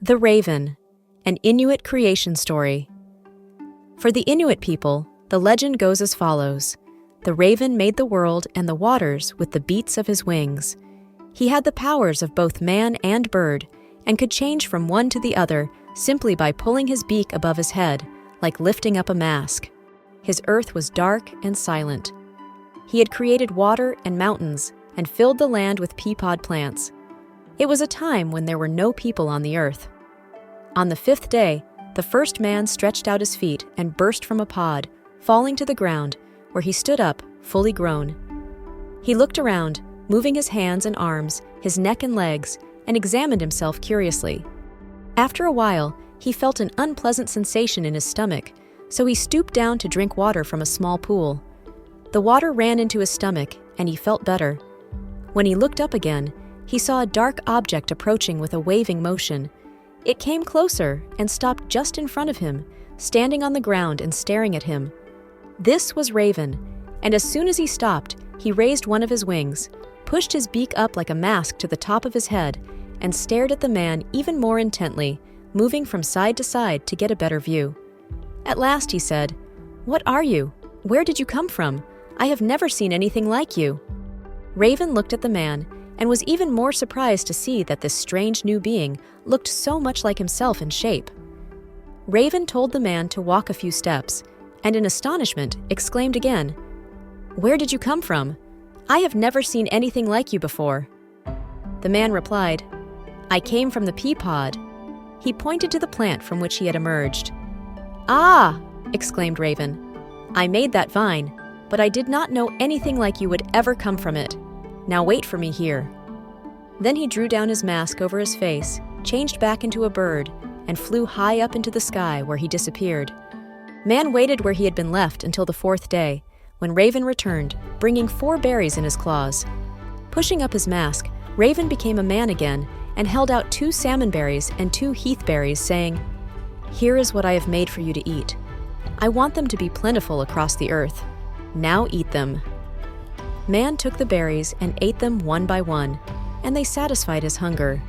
The Raven, an Inuit creation story. For the Inuit people, the legend goes as follows. The raven made the world and the waters with the beats of his wings. He had the powers of both man and bird, and could change from one to the other simply by pulling his beak above his head, like lifting up a mask. His earth was dark and silent. He had created water and mountains, and filled the land with pea-pod plants. It was a time when there were no people on the earth. On the 5th day, the first man stretched out his feet and burst from a pod, falling to the ground, where he stood up, fully grown. He looked around, moving his hands and arms, his neck and legs, and examined himself curiously. After a while, he felt an unpleasant sensation in his stomach, so he stooped down to drink water from a small pool. The water ran into his stomach, and he felt better. When he looked up again, he saw a dark object approaching with a waving motion. It came closer and stopped just in front of him, standing on the ground and staring at him. This was Raven, and as soon as he stopped, he raised one of his wings, pushed his beak up like a mask to the top of his head, and stared at the man even more intently, moving from side to side to get a better view. At last he said, "What are you? Where did you come from? I have never seen anything like you." Raven looked at the man and was even more surprised to see that this strange new being looked so much like himself in shape. Raven told the man to walk a few steps, and in astonishment exclaimed again, "Where did you come from? I have never seen anything like you before." The man replied, "I came from the pea pod." He pointed to the plant from which he had emerged. "Ah!" exclaimed Raven. "I made that vine, but I did not know anything like you would ever come from it. Now wait for me here." Then he drew down his mask over his face, changed back into a bird, and flew high up into the sky where he disappeared. Man waited where he had been left until the 4th day, when Raven returned, bringing 4 berries in his claws. Pushing up his mask, Raven became a man again and held out 2 salmon berries and 2 heath berries, saying, "Here is what I have made for you to eat. I want them to be plentiful across the earth. Now eat them." Man took the berries and ate them one by one, and they satisfied his hunger.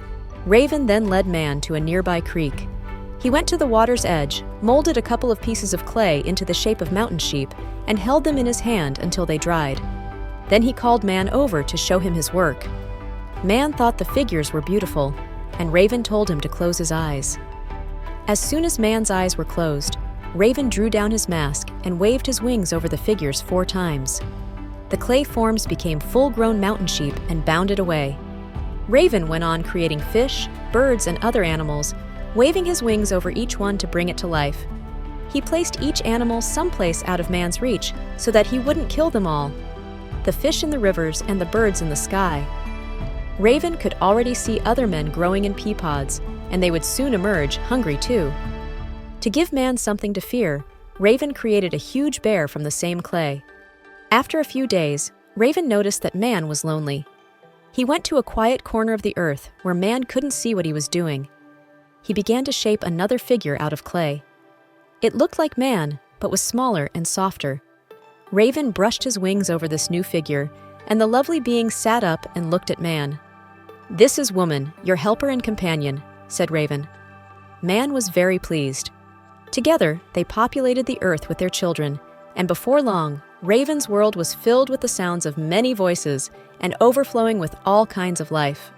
Raven then led man to a nearby creek. He went to the water's edge, molded a couple of pieces of clay into the shape of mountain sheep, and held them in his hand until they dried. Then he called man over to show him his work. Man thought the figures were beautiful, and Raven told him to close his eyes. As soon as man's eyes were closed, Raven drew down his mask and waved his wings over the figures 4 times. The clay forms became full-grown mountain sheep and bounded away. Raven went on creating fish, birds, and other animals, waving his wings over each one to bring it to life. He placed each animal someplace out of man's reach so that he wouldn't kill them all. The fish in the rivers and the birds in the sky. Raven could already see other men growing in pea pods, and they would soon emerge hungry too. To give man something to fear, Raven created a huge bear from the same clay. After a few days, Raven noticed that man was lonely. He went to a quiet corner of the earth where man couldn't see what he was doing. He began to shape another figure out of clay. It looked like man, but was smaller and softer. Raven brushed his wings over this new figure, and the lovely being sat up and looked at man. "This is woman, your helper and companion," said Raven. Man was very pleased. Together, they populated the earth with their children, and before long, Raven's world was filled with the sounds of many voices and overflowing with all kinds of life.